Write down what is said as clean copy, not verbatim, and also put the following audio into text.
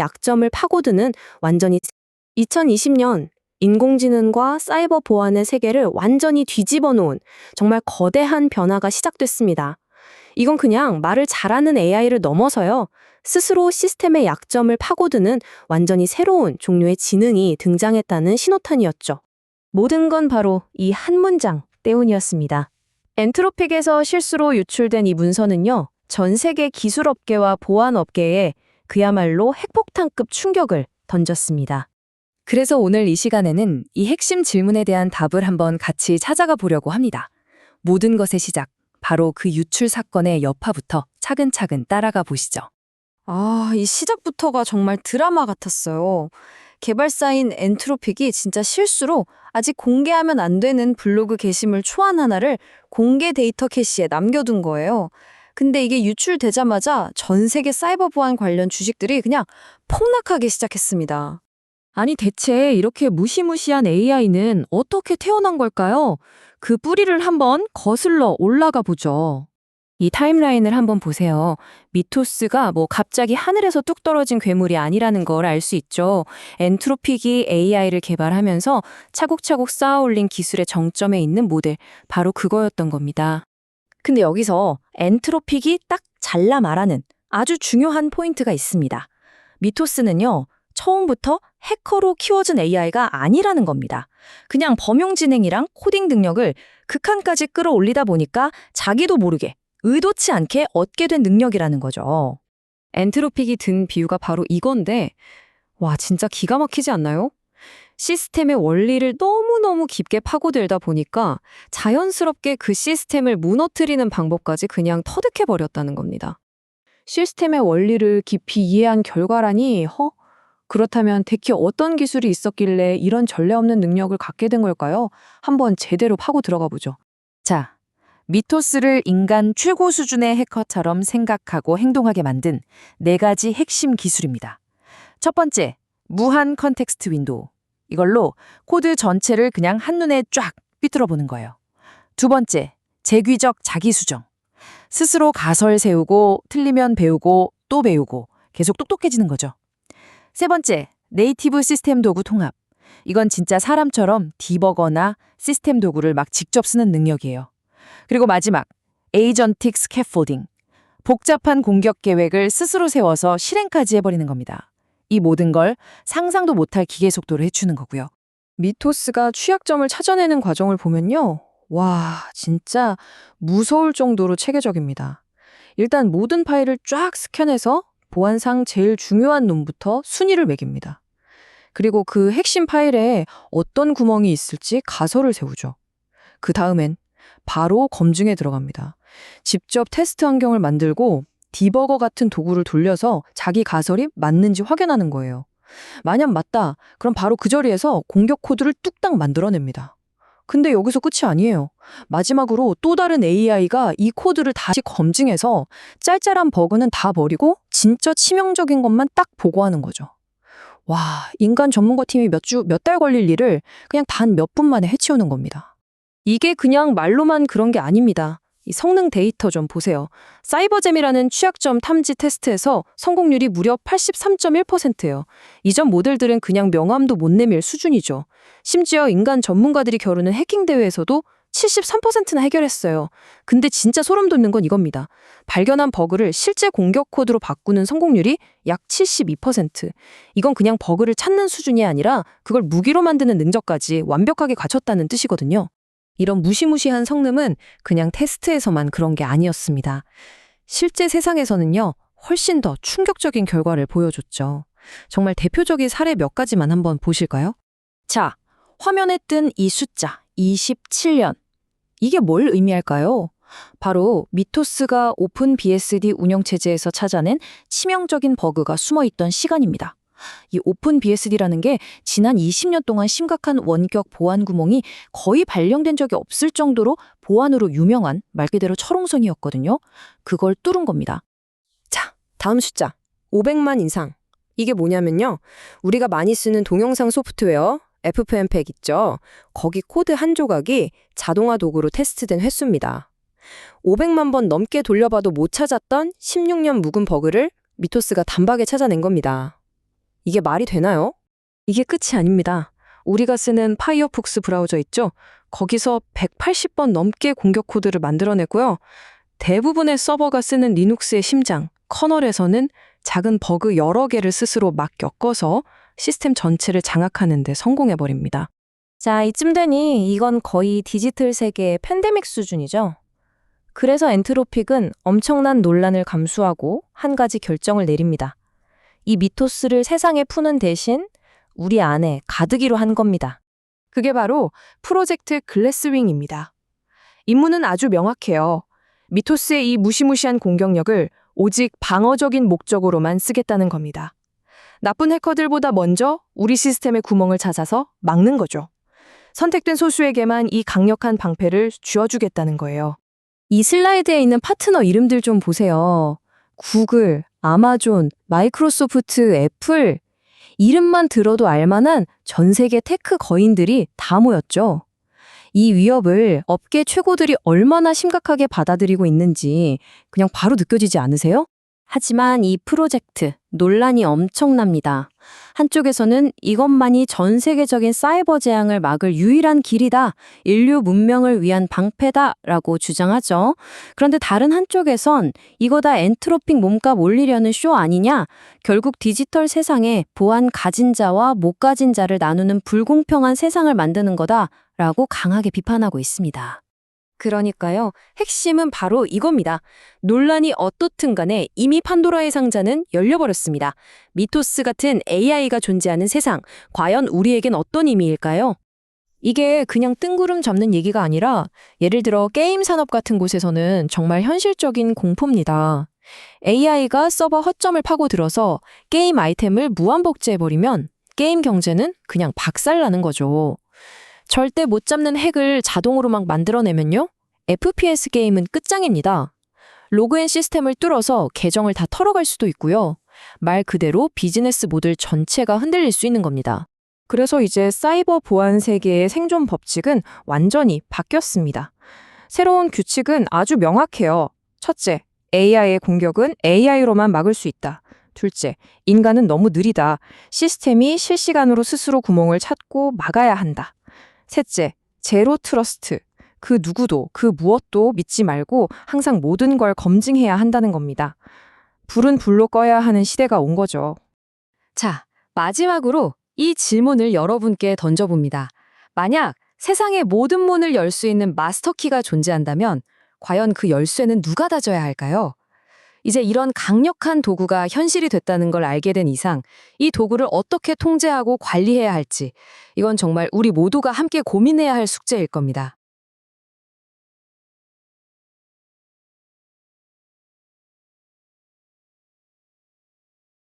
약점을 파고드는 완전히 2020년 인공지능과 사이버 보안의 세계를 완전히 뒤집어 놓은 정말 거대한 변화가 시작됐습니다. 이건 그냥 말을 잘하는 AI를 넘어서요. 스스로 시스템의 약점을 파고드는 완전히 새로운 종류의 지능이 등장했다는 신호탄이었죠. 모든 건 바로 이 한 문장 때문이었습니다. 엔트로픽에서 실수로 유출된 이 문서는요, 전 세계 기술업계와 보안업계에 그야말로 핵폭탄급 충격을 던졌습니다. 그래서 오늘 이 시간에는 이 핵심 질문에 대한 답을 한번 같이 찾아가 보려고 합니다. 모든 것의 시작, 바로 그 유출 사건의 여파부터 차근차근 따라가 보시죠. 이 시작부터가 정말 드라마 같았어요. 개발사인 엔트로픽이 진짜 실수로 아직 공개하면 안 되는 블로그 게시물 초안 하나를 공개 데이터 캐시에 남겨둔 거예요. 근데 이게 유출되자마자 전 세계 사이버 보안 관련 주식들이 그냥 폭락하기 시작했습니다. 아니 대체 이렇게 무시무시한 AI는 어떻게 태어난 걸까요? 그 뿌리를 한번 거슬러 올라가 보죠. 이 타임라인을 한번 보세요. 미토스가 갑자기 하늘에서 뚝 떨어진 괴물이 아니라는 걸 알 수 있죠. 엔트로픽이 AI를 개발하면서 차곡차곡 쌓아올린 기술의 정점에 있는 모델, 바로 그거였던 겁니다. 근데 여기서 엔트로픽이 딱 잘라 말하는 아주 중요한 포인트가 있습니다. 미토스는요, 처음부터 해커로 키워준 AI가 아니라는 겁니다. 그냥 범용진행이랑 코딩 능력을 극한까지 끌어올리다 보니까 자기도 모르게 의도치 않게 얻게 된 능력이라는 거죠. 엔트로픽이 든 비유가 바로 이건데, 와, 진짜 기가 막히지 않나요? 시스템의 원리를 너무너무 깊게 파고들다 보니까 자연스럽게 그 시스템을 무너뜨리는 방법까지 그냥 터득해버렸다는 겁니다. 시스템의 원리를 깊이 이해한 결과라니, 그렇다면 대체 어떤 기술이 있었길래 이런 전례 없는 능력을 갖게 된 걸까요? 한번 제대로 파고 들어가 보죠. 자, 미토스를 인간 최고 수준의 해커처럼 생각하고 행동하게 만든 4가지 핵심 기술입니다. 첫 번째, 무한 컨텍스트 윈도우. 이걸로 코드 전체를 그냥 한눈에 쫙 삐뚤어 보는 거예요. 두 번째, 재귀적 자기수정. 스스로 가설 세우고 틀리면 배우고 또 배우고 계속 똑똑해지는 거죠. 세 번째, 네이티브 시스템 도구 통합. 이건 진짜 사람처럼 디버거나 시스템 도구를 막 직접 쓰는 능력이에요. 그리고 마지막, 에이전틱 스캐폴딩. 복잡한 공격 계획을 스스로 세워서 실행까지 해버리는 겁니다. 이 모든 걸 상상도 못할 기계 속도로 해주는 거고요. 미토스가 취약점을 찾아내는 과정을 보면요. 와, 진짜 무서울 정도로 체계적입니다. 일단 모든 파일을 쫙 스캔해서 보안상 제일 중요한 놈부터 순위를 매깁니다. 그리고 그 핵심 파일에 어떤 구멍이 있을지 가설을 세우죠. 그 다음엔 바로 검증에 들어갑니다. 직접 테스트 환경을 만들고 디버거 같은 도구를 돌려서 자기 가설이 맞는지 확인하는 거예요. 만약 맞다, 그럼 바로 그 자리에서 공격 코드를 뚝딱 만들어냅니다. 근데 여기서 끝이 아니에요. 마지막으로 또 다른 AI가 이 코드를 다시 검증해서 짤짤한 버그는 다 버리고 진짜 치명적인 것만 딱 보고하는 거죠. 와, 인간 전문가 팀이 몇 달 걸릴 일을 그냥 단 몇 분 만에 해치우는 겁니다. 이게 그냥 말로만 그런 게 아닙니다. 이 성능 데이터 좀 보세요. 사이버잼이라는 취약점 탐지 테스트에서 성공률이 무려 83.1%예요. 이전 모델들은 그냥 명함도 못 내밀 수준이죠. 심지어 인간 전문가들이 겨루는 해킹 대회에서도 73%나 해결했어요. 근데 진짜 소름 돋는 건 이겁니다. 발견한 버그를 실제 공격 코드로 바꾸는 성공률이 약 72%. 이건 그냥 버그를 찾는 수준이 아니라 그걸 무기로 만드는 능력까지 완벽하게 갖췄다는 뜻이거든요. 이런 무시무시한 성능은 그냥 테스트에서만 그런 게 아니었습니다. 실제 세상에서는요, 훨씬 더 충격적인 결과를 보여줬죠. 정말 대표적인 사례 몇 가지만 한번 보실까요? 자, 화면에 뜬 이 숫자, 27년. 이게 뭘 의미할까요? 바로 미토스가 오픈BSD 운영체제에서 찾아낸 치명적인 버그가 숨어있던 시간입니다. 이 오픈BSD라는 게 지난 20년 동안 심각한 원격 보안 구멍이 거의 발견된 적이 없을 정도로 보안으로 유명한 말 그대로 철옹성이었거든요. 그걸 뚫은 겁니다. 자, 다음 숫자 500만 이상. 이게 뭐냐면요. 우리가 많이 쓰는 동영상 소프트웨어 FFmpeg 있죠. 거기 코드 한 조각이 자동화 도구로 테스트된 횟수입니다. 500만 번 넘게 돌려봐도 못 찾았던 16년 묵은 버그를 미토스가 단박에 찾아낸 겁니다. 이게 말이 되나요? 이게 끝이 아닙니다. 우리가 쓰는 파이어폭스 브라우저 있죠? 거기서 180번 넘게 공격 코드를 만들어내고요. 대부분의 서버가 쓰는 리눅스의 심장, 커널에서는 작은 버그 여러 개를 스스로 막 엮어서 시스템 전체를 장악하는 데 성공해버립니다. 자, 이쯤 되니 이건 거의 디지털 세계의 팬데믹 수준이죠. 그래서 엔트로픽은 엄청난 논란을 감수하고 한 가지 결정을 내립니다. 이 미토스를 세상에 푸는 대신 우리 안에 가두기로 한 겁니다. 그게 바로 프로젝트 글래스윙입니다. 임무는 아주 명확해요. 미토스의 이 무시무시한 공격력을 오직 방어적인 목적으로만 쓰겠다는 겁니다. 나쁜 해커들보다 먼저 우리 시스템의 구멍을 찾아서 막는 거죠. 선택된 소수에게만 이 강력한 방패를 쥐어주겠다는 거예요. 이 슬라이드에 있는 파트너 이름들 좀 보세요. 구글, 아마존, 마이크로소프트, 애플. 이름만 들어도 알만한 전 세계 테크 거인들이 다 모였죠. 이 위협을 업계 최고들이 얼마나 심각하게 받아들이고 있는지 그냥 바로 느껴지지 않으세요? 하지만 이 프로젝트 논란이 엄청납니다. 한쪽에서는 이것만이 전 세계적인 사이버 재앙을 막을 유일한 길이다, 인류 문명을 위한 방패다라고 주장하죠. 그런데 다른 한쪽에선 이거 다 엔트로픽 몸값 올리려는 쇼 아니냐? 결국 디지털 세상에 보안 가진 자와 못 가진 자를 나누는 불공평한 세상을 만드는 거다라고 강하게 비판하고 있습니다. 그러니까요, 핵심은 바로 이겁니다. 논란이 어떻든 간에 이미 판도라의 상자는 열려버렸습니다. 미토스 같은 AI가 존재하는 세상, 과연 우리에겐 어떤 의미일까요? 이게 그냥 뜬구름 잡는 얘기가 아니라 예를 들어 게임 산업 같은 곳에서는 정말 현실적인 공포입니다. AI가 서버 허점을 파고들어서 게임 아이템을 무한복제해버리면 게임 경제는 그냥 박살나는 거죠. 절대 못 잡는 핵을 자동으로 막 만들어내면요? FPS 게임은 끝장입니다. 로그인 시스템을 뚫어서 계정을 다 털어갈 수도 있고요. 말 그대로 비즈니스 모델 전체가 흔들릴 수 있는 겁니다. 그래서 이제 사이버 보안 세계의 생존 법칙은 완전히 바뀌었습니다. 새로운 규칙은 아주 명확해요. 첫째, AI의 공격은 AI로만 막을 수 있다. 둘째, 인간은 너무 느리다. 시스템이 실시간으로 스스로 구멍을 찾고 막아야 한다. 셋째, 제로 트러스트. 그 누구도, 그 무엇도 믿지 말고 항상 모든 걸 검증해야 한다는 겁니다. 불은 불로 꺼야 하는 시대가 온 거죠. 자, 마지막으로 이 질문을 여러분께 던져봅니다. 만약 세상의 모든 문을 열 수 있는 마스터키가 존재한다면 과연 그 열쇠는 누가 다져야 할까요? 이제 이런 강력한 도구가 현실이 됐다는 걸 알게 된 이상 이 도구를 어떻게 통제하고 관리해야 할지 이건 정말 우리 모두가 함께 고민해야 할 숙제일 겁니다.